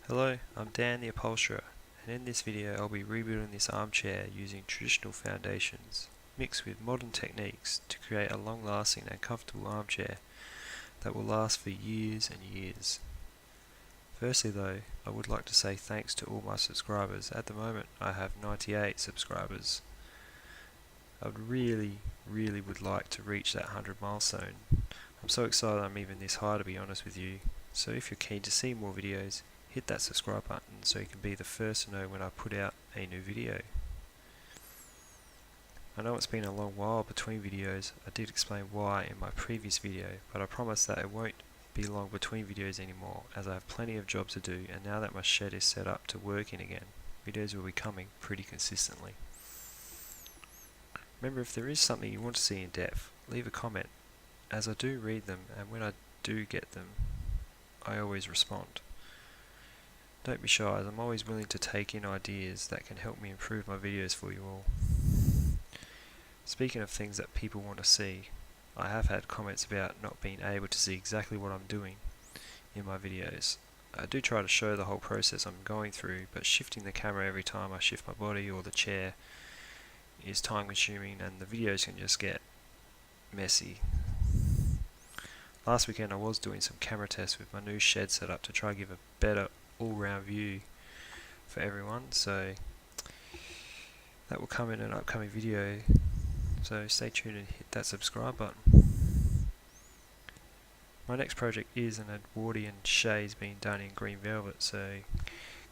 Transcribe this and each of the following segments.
Hello, I'm Dan the Upholsterer, and in this video I'll be rebuilding this armchair using traditional foundations mixed with modern techniques to create a long-lasting and comfortable armchair that will last for years and years. Firstly though, I would like to say thanks to all my subscribers. At the moment I have 98 subscribers. I really would like to reach that 100 milestone. I'm so excited I'm even this high, to be honest with you. So if you're keen to see more videos, hit that subscribe button so you can be the first to know when I put out a new video. I know it's been a long while between videos. I did explain why in my previous video, but I promise that it won't be long between videos anymore, as I have plenty of jobs to do, and now that my shed is set up to work in again, videos will be coming pretty consistently. Remember, if there is something you want to see in depth, leave a comment, as I do read them, and when I do get them, I always respond. Don't be shy, as I'm always willing to take in ideas that can help me improve my videos for you all. Speaking of things that people want to see, I have had comments about not being able to see exactly what I'm doing in my videos. I do try to show the whole process I'm going through, but shifting the camera every time I shift my body or the chair is time consuming and the videos can just get messy. Last weekend I was doing some camera tests with my new shed set up to try and give a better all-round view for everyone, so that will come in an upcoming video, so stay tuned and hit that subscribe button. My next project is an Edwardian chaise being done in green velvet, so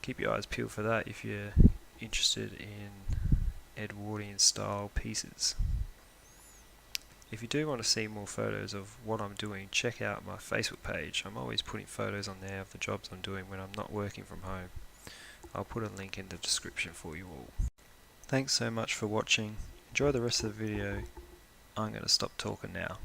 keep your eyes peeled for that if you're interested in Edwardian style pieces. If you do want to see more photos of what I'm doing, check out my Facebook page. I'm always putting photos on there of the jobs I'm doing when I'm not working from home. I'll put a link in the description for you all. Thanks so much for watching. Enjoy the rest of the video. I'm going to stop talking now.